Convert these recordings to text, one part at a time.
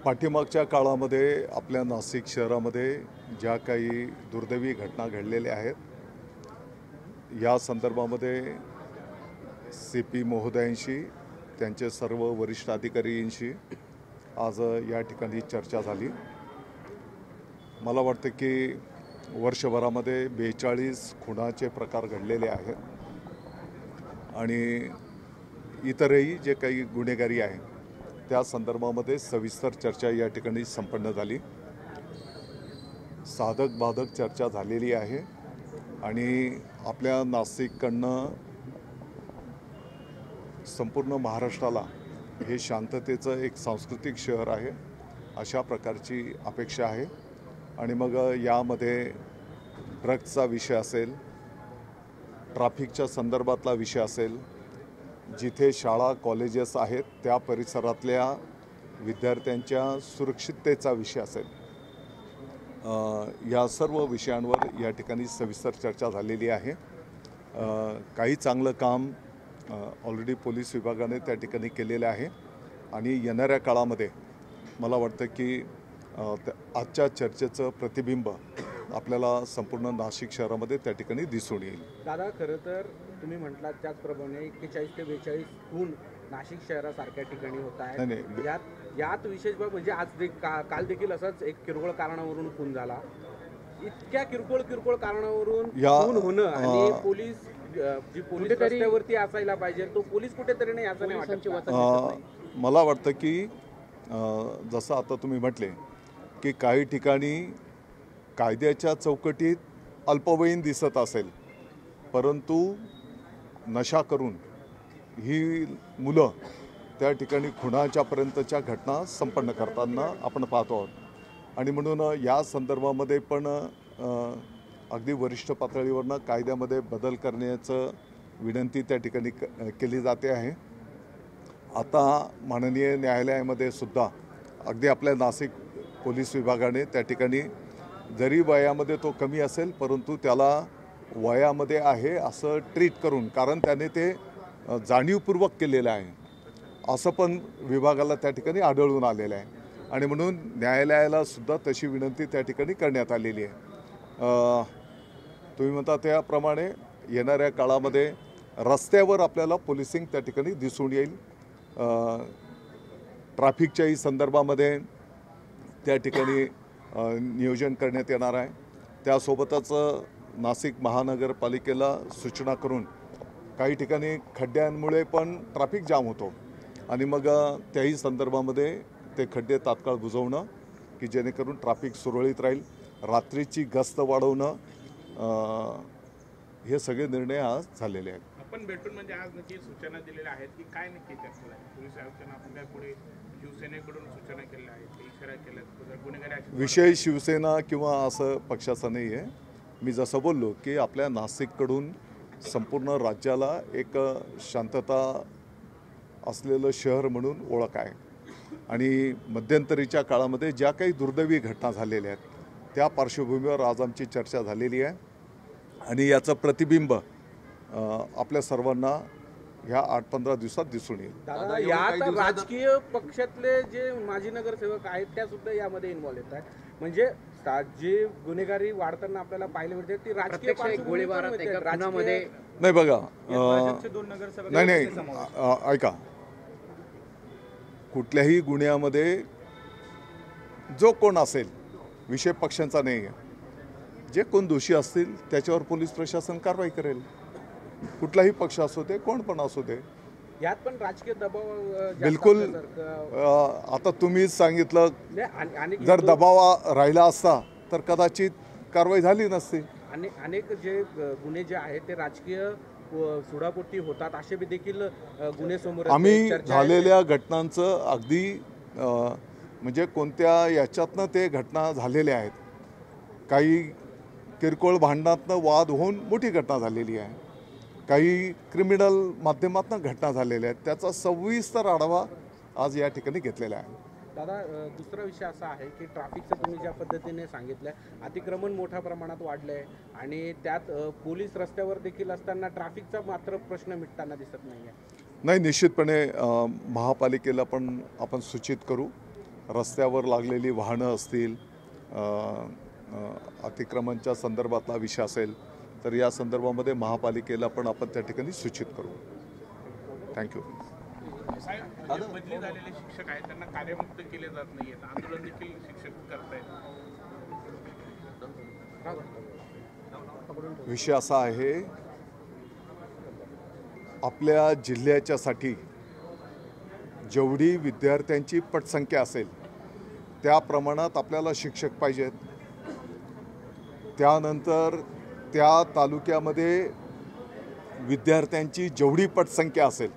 पाठीमागच्या काळामध्ये आपल्या नाशिक शहरामध्ये ज्या काही दुर्दैवी घटना घडलेल्या आहेत, या संदर्भामध्ये CP महोदयांशी, त्यांचे सर्व वरिष्ठ अधिकाऱ्यांशी आज या ठिकाणी चर्चा झाली। मला वाटतं की वर्षभरामध्ये 42 खुनाचे प्रकार घडलेले आहेत आणि इतरही जे काही गुन्हेगारी आहे त्या संदर्भामध्ये सविस्तर चर्चा या ठिकाणी संपन्न झाली। साधक बाधक चर्चा झालेली आहे आणि आपल्या नाशिककडनं संपूर्ण महाराष्ट्राला हे शांततेचं एक सांस्कृतिक शहर आहे अशा प्रकारची अपेक्षा आहे। आणि मग यामध्ये ड्रग्सचा विषय असेल, ट्रॅफिकच्या संदर्भातला विषय असेल, जिथे शाळा कॉलेजेस आहेत त्या परिसरातल्या विद्यार्थ्यांच्या सुरक्षिततेचा विषय असेल, या सर्व विषयांवर या ठिकाणी सविस्तर चर्चा झालेली आहे। काही चांगलं काम ऑलरेडी पोलीस विभागाने त्या ठिकाणी केलेलं आहे आणि येणाऱ्या काळामध्ये मला वाटतं की आजच्या चर्चेचं प्रतिबिंब आपल्याला संपूर्ण नाशिक शहरामध्ये त्या ठिकाणी दिसून येईल। दादा, खरं तर तुम्ही म्हटलात त्याचप्रमाणे 41 ते 42 खून नाशिक शहरासारख्या ठिकाणी होत आहेत। यात विशेष बाब म्हणजे आज काल देखील असाच एक किरकोळ कारणावरून खून झाला। इतक्या किरकोळ कारणावरून खून होणं आणि पोलीस रस्त्यावरती असायला पाहिजे, तो पोलीस कुठेतरी नाही असं नाही वाटत। मला वाटतं की जसं आता तुम्ही म्हटले की काही ठिकाणी कायद्याच्या चौकटीत अल्पवयीन दिसत असेल, परंतु नशा करून ही मुलं त्या ठिकाणी खुनाच्या पर्यंतच्या घटना संपन्न करताना आपण पाहतो आहोत। आणि म्हणून या संदर्भामध्ये पण अगदी वरिष्ठ पातळीवरनं कायद्यामध्ये बदल करण्याचं विनंती त्या ठिकाणी केली जाते आहे। आता माननीय न्यायालयामध्ये सुद्धा अगदी आपल्या नाशिक पोलीस विभागाने त्या ठिकाणी जरी वयामध्ये तो कमी असेल परंतु त्याला वयामध्ये आहे असं ट्रीट करून, कारण त्याने ते जाणीवपूर्वक केलेलं आहे असं पण विभागाला त्या ठिकाणी आढळून आलेलं आहे आणि म्हणून न्यायालयाला सुद्धा तशी विनंती त्या ठिकाणी करण्यात आलेली आहे। तुम्ही म्हणता त्याप्रमाणे येणाऱ्या काळामध्ये रस्त्यावर आपल्याला पोलिसिंग त्या ठिकाणी दिसून येईल। ट्रॅफिकच्याही संदर्भामध्ये त्या ठिकाणी नियोजन करण्यात येणार आहे। त्यासोबतच नाशिक महानगरपालिकेला सूचना करून काही ठिकाणी खड्ड्यांमुळे पण ट्रॅफिक जाम होतो आणि मग त्याही संदर्भामध्ये ते खड्डे तात्काळ बुजवणं की जेणेकरून ट्रॅफिक सुरळीत राहील, रात्रीची गस्त वाढवणं, हे सगळे निर्णय आज झालेले आहेत। आपण भेटून म्हणजे आज नक्की सूचना दिलेल्या आहेत की काय नक्की करणार आहे पोलीस आयुक्तांना, आपण पुढे शिवसेनेकडून सूचना केल्या आहेत, इशारा केला गुन्हेगारी विषय शिवसेना किंवा असं पक्षाचा नाही आहे। मी जसं बोललो की आपल्या नाशिककडून संपूर्ण राज्याला एक शांतता असलेलं शहर म्हणून ओळख आहे आणि मध्यंतरीच्या काळामध्ये ज्या काही दुर्दैवी घटना झालेल्या आहेत त्या पार्श्वभूमीवर आज आमची चर्चा झालेली आहे आणि याचं प्रतिबिंब आपल्या सर्वांना ह्या 8-15 दिवसात दिसून येईल। दादा, यात राजकीय पक्षातले जे माजी नगरसेवक आहेत त्या सुद्धा यामध्ये इन्व्हॉल्व येत आहेत, म्हणजे जे गुन्हेगारी वाढताना आपल्याला पाहायला मिळते ती राजकीय गोळीबारामध्ये नाही। बघा, नाही ऐका, कुठल्याही गुन्ह्यामध्ये जो कोण असेल विषय पक्षांचा नाही आहे, जे कोण दोषी असतील त्याच्यावर पोलीस प्रशासन कारवाई करेल, कुठलाही पक्ष असू दे, कोण पण असू दे। यात पण राजकीय दबाव बिलकुल। आता तुम्हीच सांगितलं, जर दबाव राहिला असता तर कदाचित कारवाई झाली नसती। अनेक जे गुन्हे जे आहेत ते राजकीय सुडापोटी होतात असे देखील गुन्हे समोर आम्ही झालेल्या घटनांचं अगदी म्हणजे कोणत्या याच्यातनं ते घटना झालेल्या आहेत, काही किरकोळ भांडणातनं वाद होऊन मोठी घटना झालेली आहे, काही क्रिमिनल माध्यमातून घटना झालेल्या आहेत, त्याचा सविस्तर आढावा आज या ठिकाणी घेतलेला आहे। दादा, दुसरा विषय असा आहे की ट्रॅफिकचं तुम्ही ज्या पद्धतीने सांगितलं, अतिक्रमण मोठ्या प्रमाणात वाढलं आहे आणि त्यात पोलीस रस्त्यावर देखील असताना ट्रॅफिकचा मात्र प्रश्न मिटताना दिसत नाही आहे। नाही, निश्चितपणे महापालिकेला पण आपण सूचित करू रस्त्यावर लागलेली वाहनं असतील, अतिक्रमणच्या संदर्भातला विषय असेल तर या संदर्भामध्ये महापालिकेला पण आपण त्या ठिकाणी सूचित करू. थँक्यू. साहेब, बदली झालेले शिक्षक आहेत त्यांना कार्यमुक्त केले जात नाहीयेत, आंदोलन देखील शिक्षक करतायत. विषय असा आहे, आपल्या जिल्ह्याच्यासाठी जेवढी विद्यार्थ्यांची पटसंख्या असेल त्या प्रमाणात आपल्याला शिक्षक पाहिजेत. त्यानंतर त्या तालुक्यामध्ये विद्यार्थ्यांची जेवढी पटसंख्या असेल,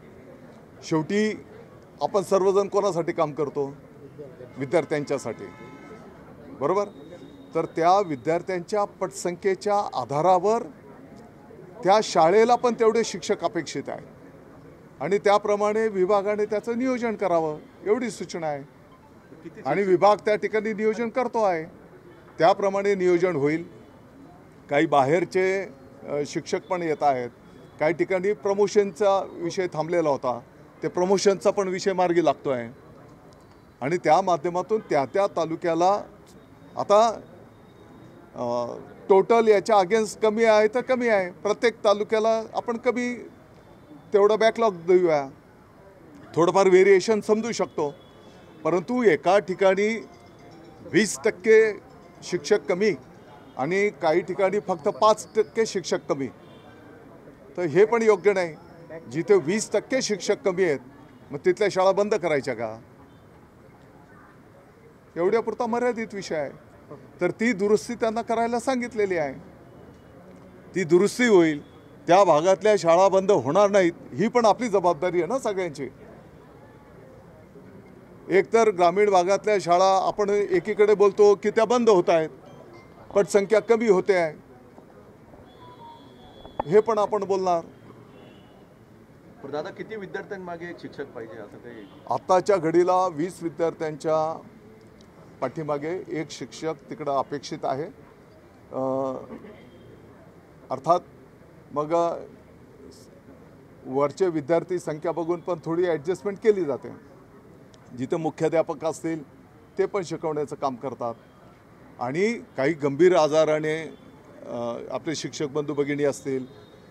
शेवटी आपण सर्वजण कोणासाठी काम करतो? विद्यार्थ्यांच्यासाठी, बरोबर? तर त्या विद्यार्थ्यांच्या पटसंख्येच्या आधारावर त्या शाळेला पण तेवढे शिक्षक अपेक्षित आहे आणि त्याप्रमाणे विभागाने त्याचं नियोजन करावं एवढी सूचना आहे. आणि विभाग त्या ठिकाणी नियोजन करतो आहे, त्याप्रमाणे नियोजन होईल. काही बाहेरचे शिक्षक पण येत आहेत. काही ठिकाणी प्रमोशनचा विषय थांबलेला होता, ते प्रमोशनचा पण विषय मार्गी लागतो आहे आणि त्या माध्यमातून त्या त्या तालुक्याला आता टोटल याच्या अगेन्स्ट कमी आहे तर कमी आहे. प्रत्येक तालुक्याला आपण कमी तेवढा बॅकलॉग देऊया, थोडंफार व्हेरिएशन समजू शकतो. परंतु एका ठिकाणी 20% शिक्षक कमी आणि काही ठिकाणी फक्त 5% शिक्षक कमी, तर हे पण योग्य नाही. जिथे 20% शिक्षक कमी आहेत मग तिथल्या शाळा बंद करायच्या का? एवढ्यापुरता मर्यादित विषय आहे. तर ती दुरुस्ती त्यांना करायला सांगितलेली आहे, ती दुरुस्ती होईल. त्या भागातल्या शाळा बंद होणार नाहीत, ही पण आपली जबाबदारी आहे ना सगळ्यांची. एकतर ग्रामीण भागातल्या शाळा आपण एकीकडे बोलतो की त्या बंद होत आहेत, पटसंख्या कमी होते आहे, हे पण आपण बोलणार. पण दादा, किती विद्यार्थ्यांमागे एक शिक्षक पाहिजे असं काही? आताच्या घडीला 20 विद्यार्थ्यांच्या पाठीमागे एक शिक्षक तिकडं अपेक्षित आहे. अर्थात मग वरचे विद्यार्थी संख्या बघून पण थोडी ॲडजस्टमेंट केली जाते. जिथे मुख्याध्यापक असतील ते पण शिकवण्याचं काम करतात आणि काही गंभीर आजाराने आपले शिक्षक बंधू भगिनी असतील,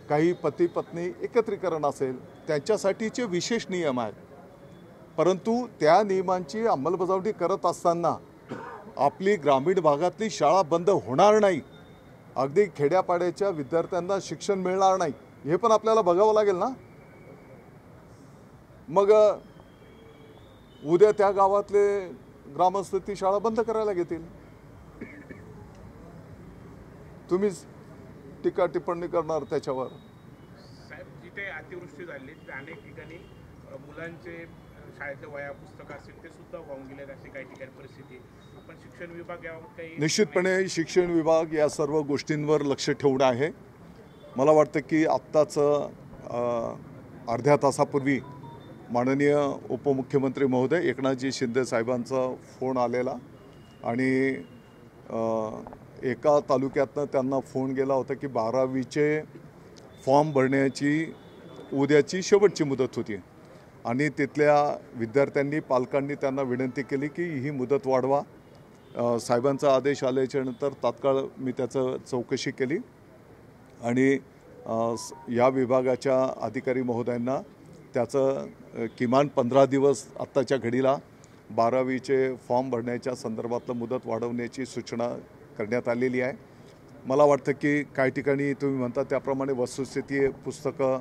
काही पती पत्नी एकत्रीकरण असेल, त्यांच्यासाठीचे विशेष नियम आहेत. परंतु त्या नियमांची अंमलबजावणी करत असताना आपली ग्रामीण भागातली शाळा बंद होणार नाही, अगदी खेड्यापाड्याच्या विद्यार्थ्यांना शिक्षण मिळणार नाही, हे पण आपल्याला बघावं लागेल ना. मग उद्या त्या गावातले ग्रामस्थ ती शाळा बंद करायला घेतील. तुम्हीच टीका टिप्पणी करणार त्याच्यावर. साहेब, जिथे अतिवृष्टी झाली तिथे अनेक ठिकाणी मुलांचे शाळेचे वह्या पुस्तकं असतील ते सुद्धा वाहून गेले, अशी काही ठिकाणी परिस्थिती आहे. आपण शिक्षण विभाग यावर काही निश्चितपणे शिक्षण विभाग या सर्व गोष्टींवर लक्ष ठेवणं आहे. मला वाटतं की आत्ताच अर्ध्या तासापूर्वी माननीय उपमुख्यमंत्री महोदय एकनाथजी शिंदे साहेबांचा फोन आलेला आणि एका तालुक्यातनं त्यांना फोन गेला होता की 12वीचे फॉर्म भरण्याची उद्याची शेवटची मुदत होती आणि तिथल्या विद्यार्थ्यांनी पालकांनी त्यांना विनंती केली की ही मुदत वाढवा. साहेबांचा आदेश आल्याच्यानंतर तात्काळ मी त्याचं चौकशी केली आणि या विभागाच्या अधिकारी महोदयांना त्याचं किमान 15 दिवस आत्ताच्या घडीला 12वीचे फॉर्म भरण्याच्या संदर्भातलं मुदत वाढवण्याची सूचना करण्यात आलेली आहे. मला वाटतं की काही ठिकाणी तुम्ही म्हणता त्याप्रमाणे वस्तुस्थिती पुस्तकं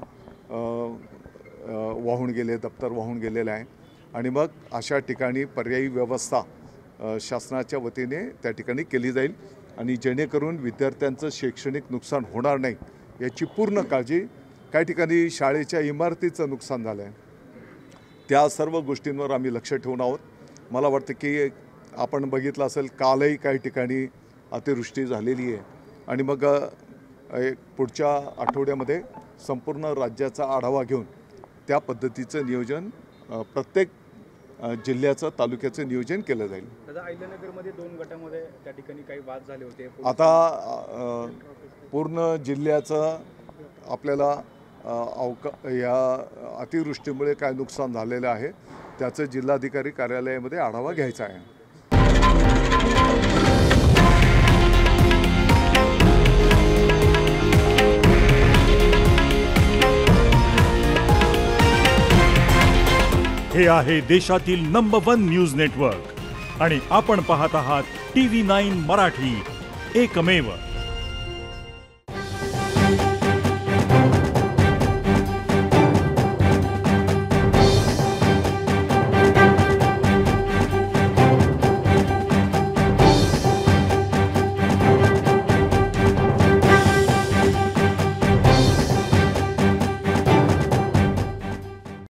वाहून गेले, दप्तर वाहून गेलेलं आहे आणि मग अशा ठिकाणी पर्यायी व्यवस्था शासनाच्या वतीने त्या ठिकाणी केली जाईल आणि जेणेकरून विद्यार्थ्यांचं शैक्षणिक नुकसान होणार नाही याची पूर्ण काळजी. काही ठिकाणी शाळेच्या इमारतीचं नुकसान झालं आहे, त्या सर्व गोष्टींवर आम्ही लक्ष ठेवून आहोत. मला वाटतं की आपण बघितलं असेल कालही काही ठिकाणी अतिवृष्टी झालेली आहे आणि मग पुढच्या आठवड्यामध्ये संपूर्ण राज्याचा आढावा घेऊन त्या पद्धतीचं नियोजन प्रत्येक जिल्ह्याचं तालुक्याचं नियोजन केलं जाईल. दादा, अहिल्यानगरमध्ये 2 गटामध्ये त्या ठिकाणी काही वाद झाले होते. आता पूर्ण जिल्ह्याचं आपल्याला या अतिवृष्टीमुळे काय नुकसान झालेलं आहे त्याचं जिल्हाधिकारी कार्यालयामध्ये आढावा घ्यायचा आहे. हे आहे देशातील नंबर 1 न्यूज नेटवर्क आणि आपण पाहत आहात TV9 मराठी, एकमेव.